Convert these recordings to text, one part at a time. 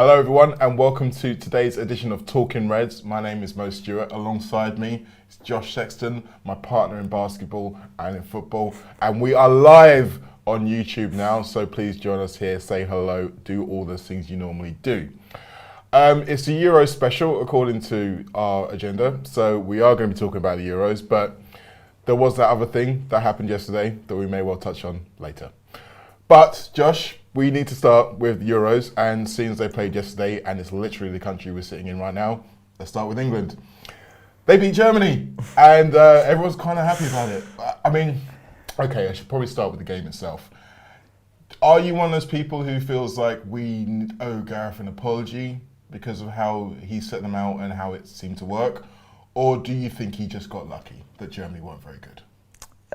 Hello everyone and welcome to today's edition of Talking Reds. My name is Mo Stewart. Alongside me is Josh Sexton, my partner in basketball and in football. And we are live on YouTube now, so please join us here, say hello, do all those things you normally do. It's a Euro special according to our agenda, so we are going to be talking about the Euros, but there was that other thing that happened yesterday that we may well touch on later. But Josh, we need to start with Euros, and seeing as they played yesterday, and it's literally the country we're sitting in right now, let's start with England. They beat Germany, and everyone's kind of happy about it. I mean, okay, I should probably start with the game itself. Are you one of those people who feels like we owe Gareth an apology because of how he set them out and how it seemed to work? Or do you think he just got lucky that Germany weren't very good?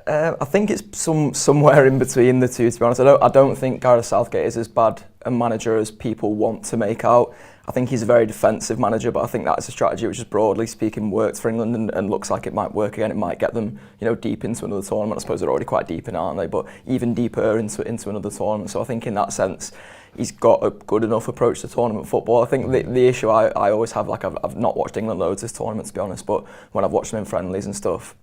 I think it's somewhere in between the two, to be honest. I don't think Gareth Southgate is as bad a manager as people want to make out. I think he's a very defensive manager, but I think that's a strategy which is broadly speaking worked for England and looks like it might work again. It might get them, deep into another tournament. I suppose they're already quite deep in, aren't they? But even deeper into another tournament. So I think in that sense, he's got a good enough approach to tournament football. I think the issue I always have, like I've not watched England loads this tournament, to be honest, but when I've watched them in friendlies and stuff,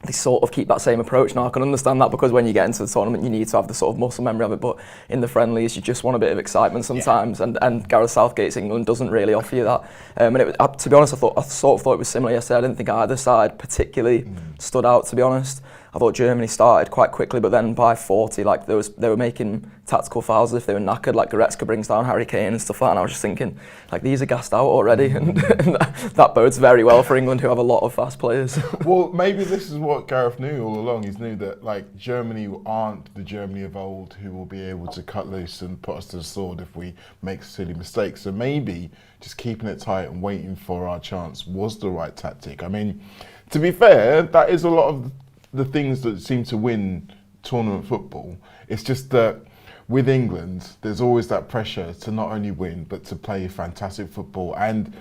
they sort of keep that same approach. Now I can understand that because when you get into the tournament you need to have the sort of muscle memory of it, but in the friendlies you just want a bit of excitement sometimes, and Gareth Southgate's England doesn't really offer you that. To be honest, I sort of thought it was similar yesterday. I didn't think either side particularly stood out, to be honest. I thought Germany started quite quickly, but then by 40, they were making tactical fouls as if they were knackered. Like Goretzka brings down Harry Kane and stuff like that. And I was just thinking, like, these are gassed out already, and that bodes very well for England, who have a lot of fast players. Well, maybe this is what Gareth knew all along. He knew that Germany aren't the Germany of old who will be able to cut loose and put us to the sword if we make silly mistakes. So maybe just keeping it tight and waiting for our chance was the right tactic. I mean, to be fair, that is a lot of the things that seem to win tournament football. It's just that with England, there's always that pressure to not only win, but to play fantastic football. And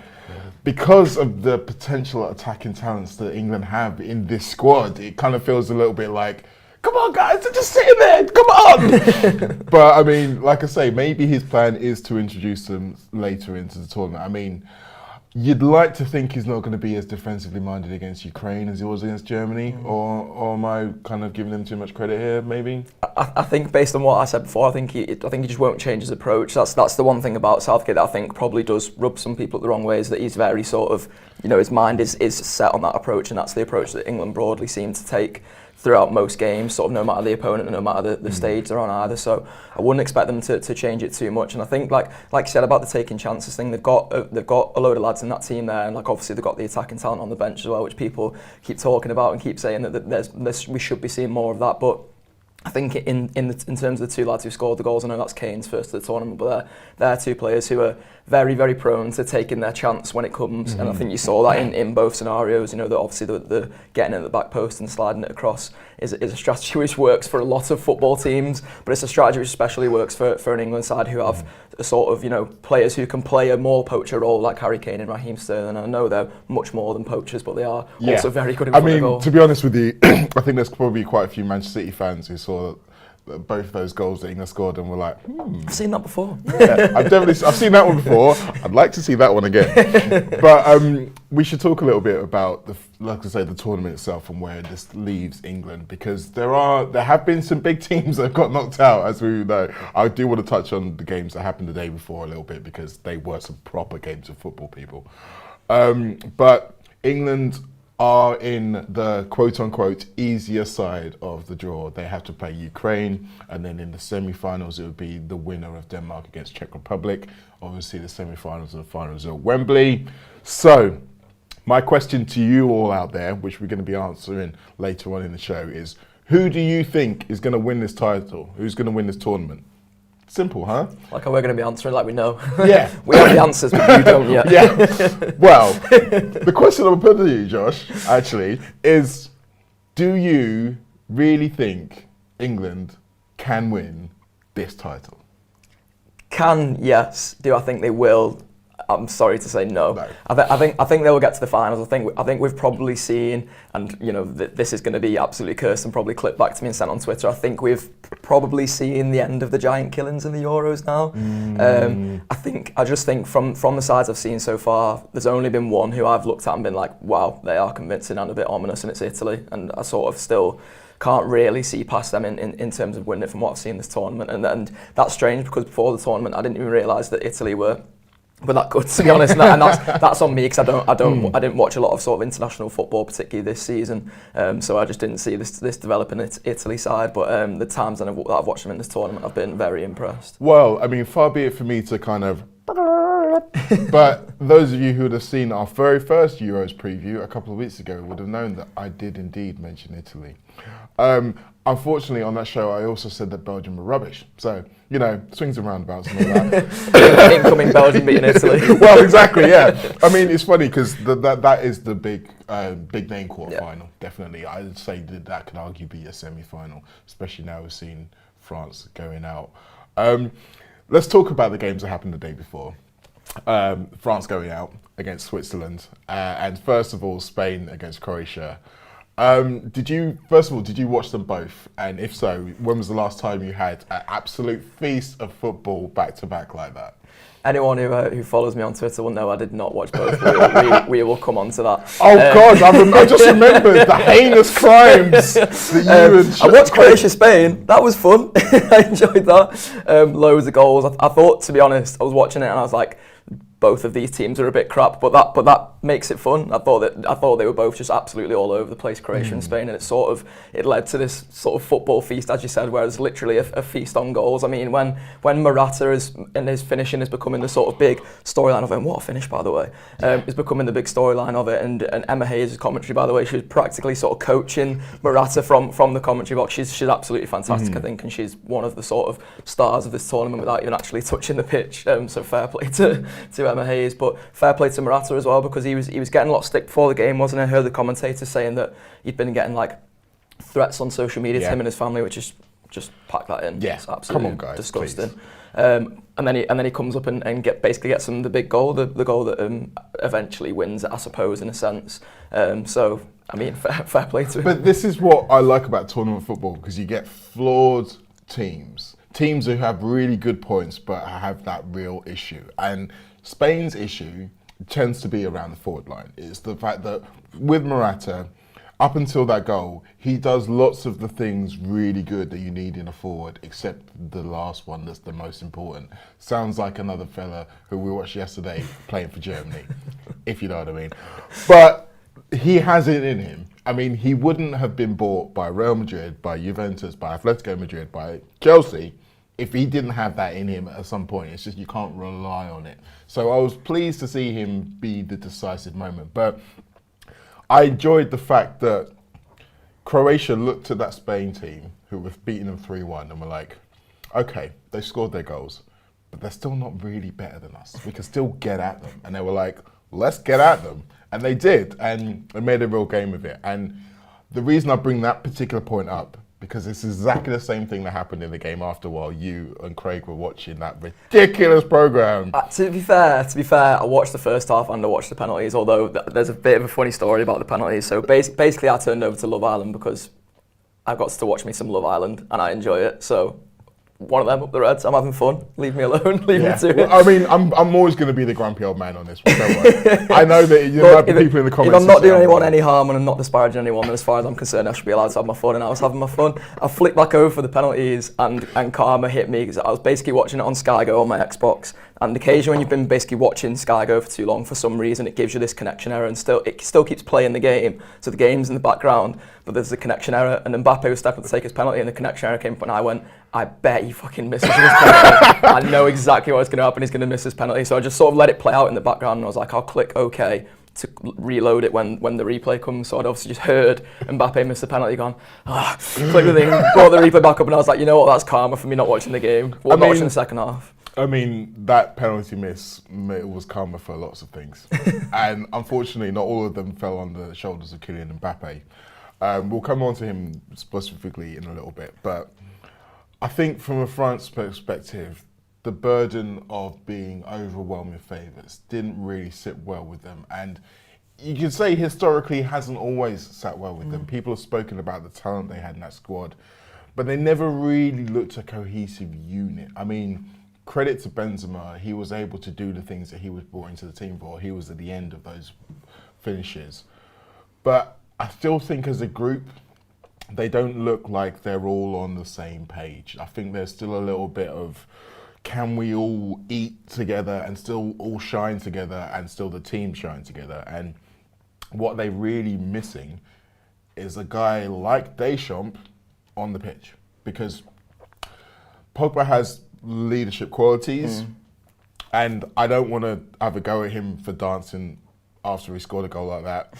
because of the potential attacking talents that England have in this squad, it kind of feels a little bit like, come on guys, they're just sitting there, come on! But I mean, like I say, maybe his plan is to introduce them later into the tournament. I mean, you'd like to think he's not going to be as defensively minded against Ukraine as he was against Germany, or am I kind of giving him too much credit here, maybe? I think based on what I said before, I think he just won't change his approach. That's the one thing about Southgate that I think probably does rub some people the wrong way, is that he's very sort of, his mind is set on that approach, and that's the approach that England broadly seem to take throughout most games, sort of no matter the opponent and no matter the stage they're on either. So I wouldn't expect them to change it too much. And I think, like you said about the taking chances thing, they've got a load of lads in that team there, and obviously they've got the attacking talent on the bench as well, which people keep talking about and keep saying that we should be seeing more of that. But I think in terms of the two lads who scored the goals, I know that's Kane's first of the tournament, but they're two players who are very, very prone to taking their chance when it comes. And I think you saw that in both scenarios. That obviously the getting at the back post and sliding it across is a strategy which works for a lot of football teams, but it's a strategy which especially works for an England side who have a sort of players who can play a more poacher role, like Harry Kane and Raheem Sterling. And I know they're much more than poachers, but they are also very good in front of goal. To be honest with you, I think there's probably quite a few Manchester City fans who saw both of those goals that England scored and were like, I've seen that before. Yeah, I've seen that one before. I'd like to see that one again. But we should talk a little bit about the tournament itself and where this leaves England, because there have been some big teams that have got knocked out, as we know. I do want to touch on the games that happened the day before a little bit, because they were some proper games of football, people. But England are in the quote-unquote easier side of the draw. They have to play Ukraine, and then in the semi-finals it would be the winner of Denmark against Czech Republic. Obviously the semi-finals and the finals are at Wembley. So my question to you all out there, which we're going to be answering later on in the show, is who do you think is going to win this title? Who's going to win this tournament? Simple, huh? Like how we're going to be answering like we know. Yeah. We have the answers, but you don't yet. Yeah. Well, the question I'm putting to you, Josh, actually, is do you really think England can win this title? Can, yes. Do I think they will? I'm sorry to say no. No. I think they will get to the finals. I think we've probably seen, and you know, this is going to be absolutely cursed and probably clipped back to me and sent on Twitter. I think we've probably seen the end of the giant killings in the Euros now. I just think from the sides I've seen so far, there's only been one who I've looked at and been like, wow, they are convincing and a bit ominous, and it's Italy. And I sort of still can't really see past them in terms of winning it from what I've seen this tournament. And that's strange because before the tournament I didn't even realise that Italy were that good, to be honest. And that's on me because I didn't watch a lot of sort of international football, particularly this season. So I just didn't see this developing Italy side. But the times that I've watched them in this tournament, I've been very impressed. Well, I mean, far be it for me to kind of... But those of you who would have seen our very first Euros preview a couple of weeks ago would have known that I did indeed mention Italy. Unfortunately, on that show, I also said that Belgium were rubbish. So, you know, swings and roundabouts and all that. Incoming Belgium beating Italy. Well, exactly, yeah. I mean, it's funny because that is the big name quarter-final, definitely. I'd say that could arguably be a semi-final, especially now we've seen France going out. Let's talk about the games that happened the day before. France going out against Switzerland, and first of all, Spain against Croatia. Did you watch them both? And if so, when was the last time you had an absolute feast of football back to back like that? Anyone who follows me on Twitter will know I did not watch both. We will come on to that. Oh God, I just remembered the heinous crimes that you and... I watched Croatia-Spain. That was fun. I enjoyed that. Loads of goals. I thought, to be honest, I was watching it and I was like, both of these teams are a bit crap, but that makes it fun. I thought they were both just absolutely all over the place, Croatia and Spain, and it led to this sort of football feast, as you said, where it's literally a feast on goals. I mean, when Morata and his finishing is becoming the sort of big storyline of it, and what a finish, by the way, is becoming the big storyline of it, and Emma Hayes' commentary, by the way, she was practically sort of coaching Morata from the commentary box. She's absolutely fantastic, I think, and she's one of the sort of stars of this tournament without even actually touching the pitch. So fair play to Emma Hayes, but fair play to Morata as well, because he was getting a lot of stick before the game, wasn't he? I heard the commentators saying that he'd been getting like threats on social media to him and his family, which is just pack that in. Yeah, it's absolutely come on, guys, disgusting. And then he comes up and basically gets them the big goal, the goal that eventually wins it, I suppose, in a sense. So I mean, fair play to him. But this is what I like about tournament football, because you get flawed teams who have really good points but have that real issue. And Spain's issue tends to be around the forward line. It's the fact that with Morata, up until that goal, he does lots of the things really good that you need in a forward, except the last one that's the most important. Sounds like another fella who we watched yesterday playing for Germany, if you know what I mean. But he has it in him. I mean, he wouldn't have been bought by Real Madrid, by Juventus, by Atletico Madrid, by Chelsea, if he didn't have that in him at some point. It's just you can't rely on it. So I was pleased to see him be the decisive moment. But I enjoyed the fact that Croatia looked at that Spain team who were beating them 3-1 and were like, okay, they scored their goals, but they're still not really better than us. We can still get at them. And they were like, let's get at them. And they did, and they made a real game of it. And the reason I bring that particular point up, because it's exactly the same thing that happened in the game after while you and Craig were watching that ridiculous programme. To be fair, I watched the first half and I watched the penalties, although there's a bit of a funny story about the penalties. So basically I turned over to Love Island because I got to watch me some Love Island and I enjoy it. So one of them up the Reds, I'm having fun. Leave me alone, leave me to it. Well, I mean, I'm always going to be the grumpy old man on this one, don't worry. I know that there might be people in the comments. If I'm not doing anyone any harm and I'm not disparaging anyone, then as far as I'm concerned, I should be allowed to have my fun, and I was having my fun. I flicked back over for the penalties and karma hit me because I was basically watching it on Sky Go on my Xbox, and occasionally when you've been basically watching Sky Go for too long, for some reason it gives you this connection error, and it still keeps playing the game, so the game's in the background, but there's a connection error, and Mbappe was stepping to take his penalty and the connection error came up and I went, I bet he fucking misses his penalty. I know exactly what's going to happen. He's going to miss his penalty. So I just sort of let it play out in the background and I was like, I'll click OK to reload it when the replay comes. So I'd obviously just heard Mbappe miss the penalty, gone, click the thing, brought the replay back up, and I was like, you know what, that's karma for me not watching the game, not watching the second half. I mean, that penalty miss was karma for lots of things. And unfortunately, not all of them fell on the shoulders of Kylian Mbappe. We'll come on to him specifically in a little bit, but I think from a France perspective, the burden of being overwhelming favourites didn't really sit well with them. And you could say historically hasn't always sat well with them. People have spoken about the talent they had in that squad, but they never really looked a cohesive unit. I mean, credit to Benzema, he was able to do the things that he was brought into the team for. He was at the end of those finishes. But I still think as a group, they don't look like they're all on the same page. I think there's still a little bit of, can we all eat together and still all shine together and still the team shine together? And what they're really missing is a guy like Deschamps on the pitch, because Pogba has leadership qualities, and I don't want to have a go at him for dancing after he scored a goal like that,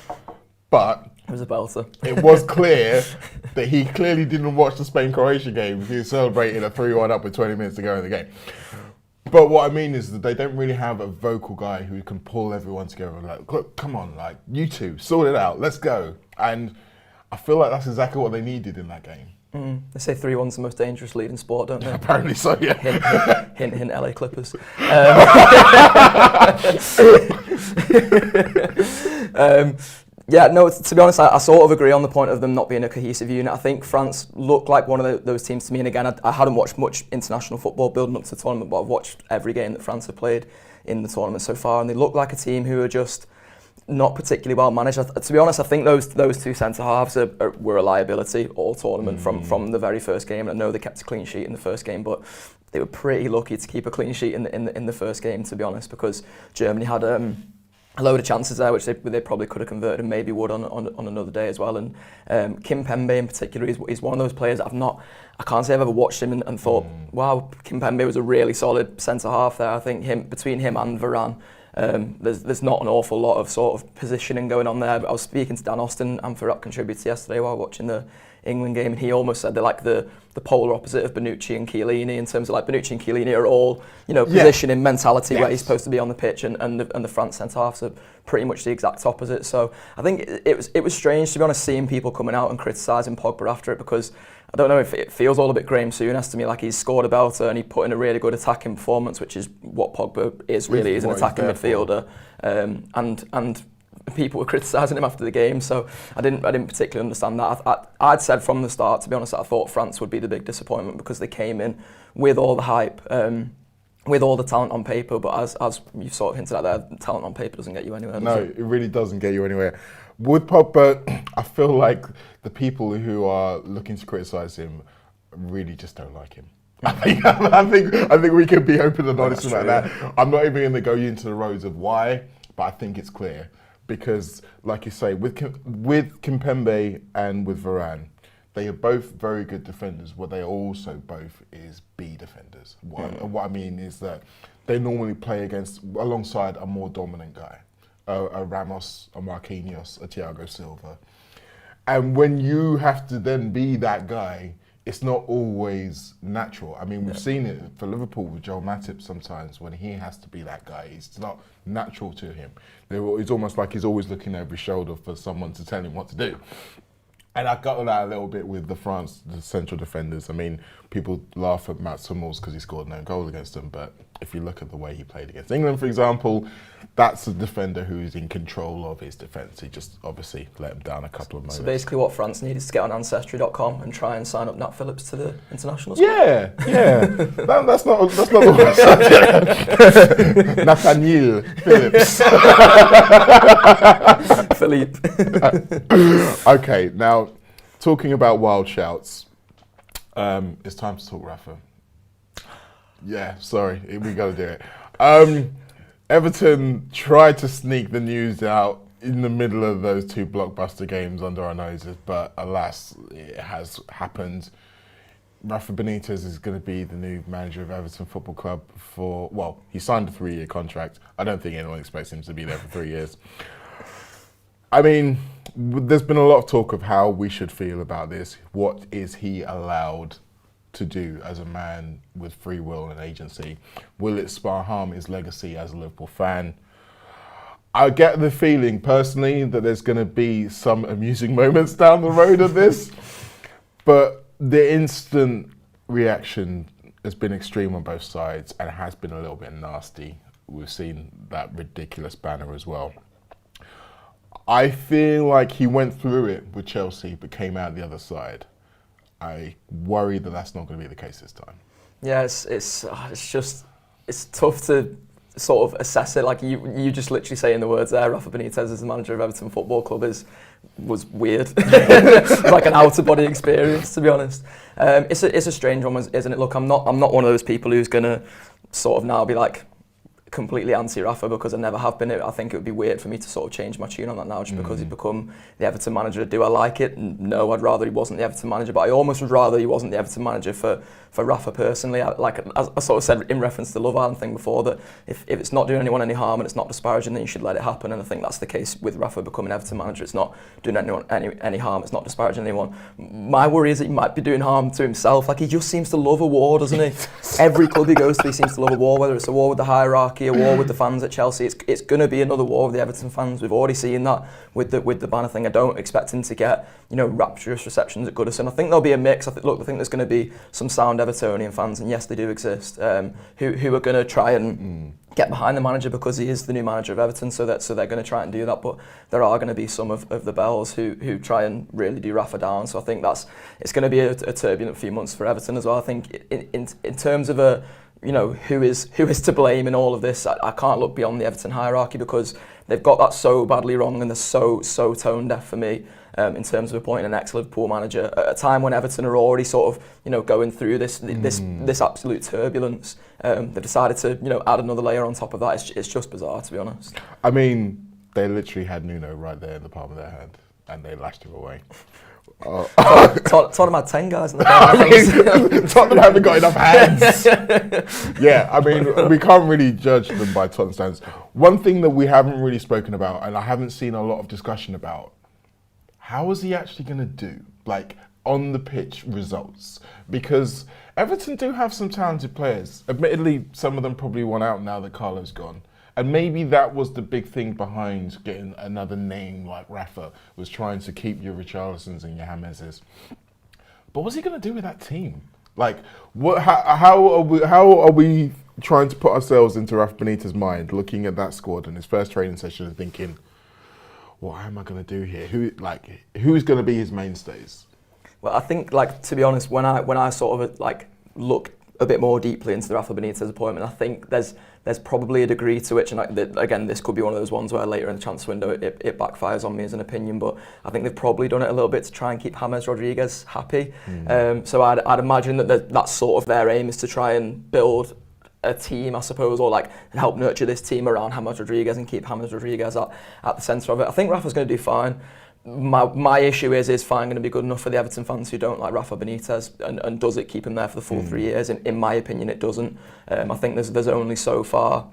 but it was a belter. It was clear that he clearly didn't watch the Spain-Croatia game. He was celebrating a 3-1 up with 20 minutes to go in the game. But what I mean is that they don't really have a vocal guy who can pull everyone together. Like, look, come on, like, you two, sort it out, let's go. And I feel like that's exactly what they needed in that game. They say 3-1's the most dangerous lead in sport, don't they? Apparently so, yeah. Hint, hint, LA Clippers. Yeah, no, to be honest, I sort of agree on the point of them not being a cohesive unit. I think France looked like one of those teams to me, and again, I hadn't watched much international football building up to the tournament, but I've watched every game that France have played in the tournament so far, and they look like a team who are just not particularly well managed. To be honest, I think those two centre-halves were a liability all tournament from the very first game. And I know they kept a clean sheet in the first game, but they were pretty lucky to keep a clean sheet in the first game, to be honest, because Germany had a load of chances there, which they probably could have converted and maybe would on another day as well. And Kim Pembe in particular is one of those players that I can't say I've ever watched him and thought, wow, Kim Pembe was a really solid centre-half there. I think between him and Varane, there's not an awful lot of sort of positioning going on there. But I was speaking to Dan Austin, Anfield Wrap contributor, yesterday while watching the England game, and he almost said they're like the polar opposite of Bonucci and Chiellini, in terms of like Bonucci and Chiellini are all, positioning mentality where he's supposed to be on the pitch, and the France centre-halves are pretty much the exact opposite. So I think it was strange, to be honest, seeing people coming out and criticising Pogba after it, because I don't know if it feels all a bit Graham Souness to me, like he's scored a belter and he put in a really good attacking performance, which is what Pogba is really, is an attacking midfielder. And people were criticising him after the game, so I didn't particularly understand that. I'd said from the start, to be honest, that I thought France would be the big disappointment, because they came in with all the hype, with all the talent on paper, but as you've sort of hinted at there, talent on paper doesn't get you anywhere. No, it really doesn't get you anywhere. With Pogba, I feel like the people who are looking to criticise him really just don't like him. I think we can be open and honest about that. I'm not even going to go into the roads of why, but I think it's clear. Because, like you say, with Kimpembe and with Varane, they are both very good defenders. What they are also both is B defenders. What I mean is that they normally play alongside a more dominant guy, a Ramos, a Marquinhos, a Thiago Silva. And when you have to then be that guy, it's not always natural. I mean, we've seen it for Liverpool with Joel Matip sometimes, when he has to be that guy. It's not natural to him. It's almost like he's always looking over his shoulder for someone to tell him what to do. And I got that a little bit with the central defenders. I mean, people laugh at Mats Hummels because he scored no goal against them, but if you look at the way he played against England, for example, that's a defender who's in control of his defence. He just obviously let him down a couple of moments. So basically what France needs is to get on Ancestry.com and try and sign up Nat Phillips to the international squad. Yeah. That's not the word. Nathaniel Phillips. Philippe. Okay, now talking about wild shouts, it's time to talk Rafa. Yeah, sorry, we got to do it. Everton tried to sneak the news out in the middle of those two blockbuster games under our noses, but alas, it has happened. Rafa Benitez is going to be the new manager of Everton Football Club he signed a 3-year contract. I don't think anyone expects him to be there for 3 years. I mean, there's been a lot of talk of how we should feel about this. What is he allowed to do as a man with free will and agency? Will it harm his legacy as a Liverpool fan? I get the feeling personally that there's going to be some amusing moments down the road of this, but the instant reaction has been extreme on both sides and has been a little bit nasty. We've seen that ridiculous banner as well. I feel like he went through it with Chelsea but came out the other side. I worry that that's not going to be the case this time. Yeah, it's tough to sort of assess it. Like you just literally saying the words there. Rafa Benitez as the manager of Everton Football Club was weird. Like an out of body experience, to be honest. It's a strange one, isn't it? Look, I'm not one of those people who's gonna sort of now be like completely anti-Rafa because I never have been. I think it would be weird for me to sort of change my tune on that now just because he's become the Everton manager. Do I like it? No, I'd rather he wasn't the Everton manager, but I almost would rather he wasn't the Everton manager for Rafa personally. As I sort of said in reference to the Love Island thing before, that if it's not doing anyone any harm and it's not disparaging, then you should let it happen, and I think that's the case with Rafa becoming Everton manager. It's not doing anyone any harm, it's not disparaging anyone. My worry is that he might be doing harm to himself. Like, he just seems to love a war, doesn't he? Every club he goes to, he seems to love a war, whether it's a war with the hierarchy, a war with the fans at Chelsea. It's going to be another war with the Everton fans. We've already seen that with the banner thing. I don't expect him to get, rapturous receptions at Goodison. I think there'll be a mix. I think there's going to be some sound Evertonian fans, and yes, they do exist, who are going to try and get behind the manager because he is the new manager of Everton, so they're going to try and do that. But there are going to be some of the bells who try and really do Rafa down. So I think it's going to be a turbulent few months for Everton as well. I think in terms of who is to blame in all of this, I can't look beyond the Everton hierarchy because they've got that so badly wrong, and they're so tone deaf for me in terms of appointing an ex-Liverpool manager at a time when Everton are already sort of going through this absolute turbulence. They've decided to add another layer on top of that. It's just bizarre, to be honest. I mean, they literally had Nuno right there in the palm of their hand, and they lashed him away. Tottenham had 10 guys in the bar. Tottenham haven't got enough hands. Yeah, I mean, we can't really judge them by Tottenham standards. One thing that we haven't really spoken about, and I haven't seen a lot of discussion about, how is he actually going to do, like, on the pitch results? Because Everton do have some talented players. Admittedly, some of them probably won out now that Carlo's gone. And maybe that was the big thing behind getting another name like Rafa, was trying to keep your Richarlisons and your James's. But what's he going to do with that team? Like, how are we trying to put ourselves into Rafa Benitez's mind, looking at that squad in his first training session and thinking, what am I going to do here? Who's going to be his mainstays? Well, I think, to be honest, when I sort of look a bit more deeply into the Rafa Benitez appointment, I think there's probably a degree to which, and again, this could be one of those ones where later in the transfer window it backfires on me as an opinion, but I think they've probably done it a little bit to try and keep James Rodriguez happy. So I'd imagine that that's sort of their aim, is to try and build a team, I suppose, or help nurture this team around James Rodriguez and keep James Rodriguez at the centre of it. I think Rafa's going to do fine. My issue is fine going to be good enough for the Everton fans who don't like Rafa Benitez, and does it keep him there for the full 3 years? In my opinion, it doesn't. I think there's only so far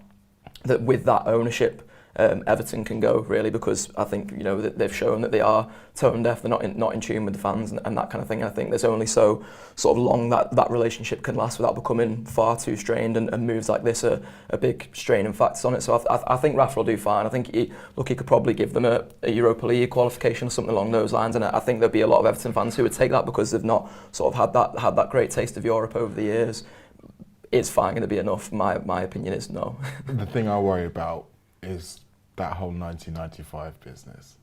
that with that ownership Everton can go, really, because I think that they've shown that they are tone deaf, they're not in tune with the fans and that kind of thing. I think there's only so sort of long that relationship can last without becoming far too strained, and moves like this are a big strain and factors on it. So I think Rafa will do fine. I think he could probably give them a Europa League qualification or something along those lines, and I think there'll be a lot of Everton fans who would take that because they've not sort of had that great taste of Europe over the years. Is fine going to be enough? My opinion is no. The thing I worry about is that whole 1995 business.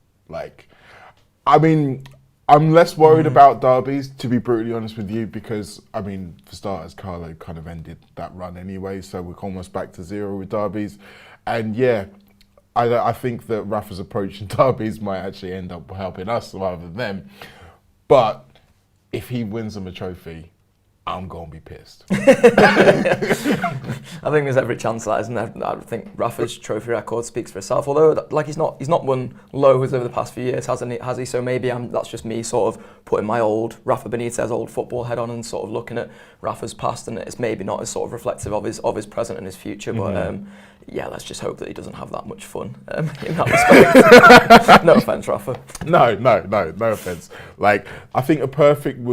I mean, I'm less worried about derbies, to be brutally honest with you, because, I mean, for starters, Carlo kind of ended that run anyway, so we're almost back to zero with derbies. And yeah, I think that Rafa's approach in derbies might actually end up helping us rather than them. But if he wins them a trophy, I'm going to be pissed. I think there's every chance of that, isn't there? I think Rafa's trophy record speaks for itself. Although, he's not won loads over the past few years, has he? So maybe that's just me sort of putting my old Rafa Benitez old football head on and sort of looking at Rafa's past, and it's maybe not as sort of reflective of his present and his future. But yeah, let's just hope that he doesn't have that much fun in that respect. No offence, Rafa. No offence. I think a perfect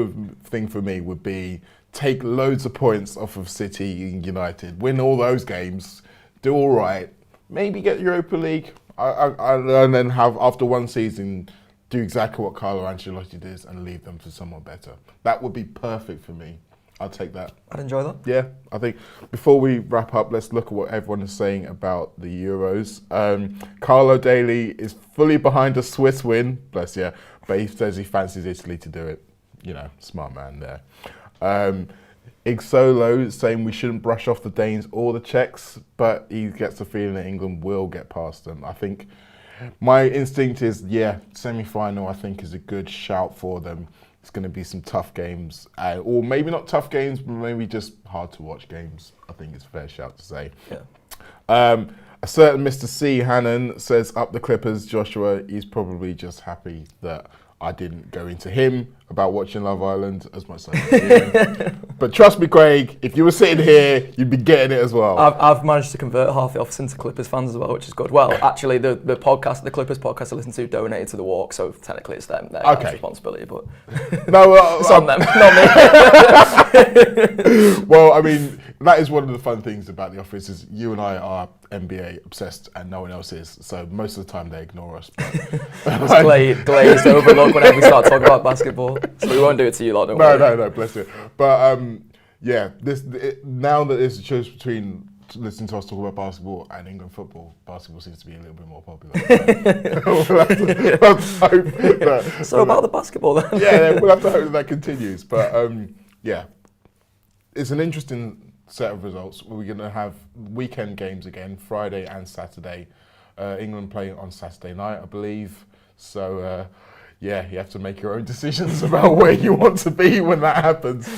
thing for me would be take loads of points off of City and United, win all those games, do all right, maybe get Europa League, and then have, after one season, do exactly what Carlo Ancelotti did and leave them for someone better. That would be perfect for me. I'll take that. I'd enjoy that. Yeah, I think before we wrap up, let's look at what everyone is saying about the Euros. Carlo Daly is fully behind a Swiss win, bless you, but he says he fancies Italy to do it. You know, smart man there. Igsolo saying we shouldn't brush off the Danes or the Czechs, but he gets the feeling that England will get past them. I think my instinct is, semi-final I think is a good shout for them. It's going to be some tough games, or maybe not tough games, but maybe just hard to watch games. I think it's a fair shout to say. Yeah. A certain Mr. C. Hannon says, up the Clippers, Joshua. He's probably just happy that I didn't go into him about watching Love Island as much as I did. But trust me, Craig, if you were sitting here, you'd be getting it as well. I've managed to convert half the office into Clippers fans as well, which is good. Well, actually, the Clippers podcast I listened to donated to the walk, so technically it's their responsibility, but no, it's on them, not me. Well, I mean, that is one of the fun things about the office is you and I are NBA obsessed and no one else is, so most of the time they ignore us. It's glazed overlook whenever we start talking about basketball, so we won't do it to you lot, don't worry. No, bless you. But now that there's a choice between listening to us talk about basketball and England football, basketball seems to be a little bit more popular. We'll have to hope that, so about the basketball then? Yeah, we'll have to hope that continues. But it's an interesting set of results. We're going to have weekend games again, Friday and Saturday. England playing on Saturday night, I believe. So, you have to make your own decisions about where you want to be when that happens.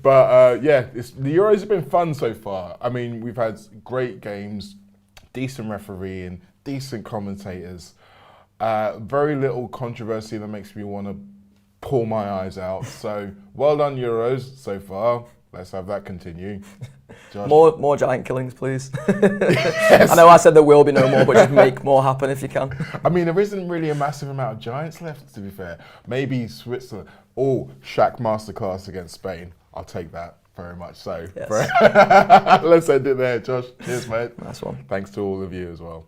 But, the Euros have been fun so far. I mean, we've had great games, decent refereeing, decent commentators, very little controversy that makes me want to pull my eyes out. So, well done, Euros, so far. Let's have that continue. Josh? More giant killings, please. Yes. I know I said there will be no more, but just make more happen if you can. I mean, there isn't really a massive amount of giants left, to be fair. Maybe Switzerland. Oh, Shaq masterclass against Spain. I'll take that very much so. Yes. Let's end it there, Josh. Cheers, mate. Nice one. Thanks to all of you as well.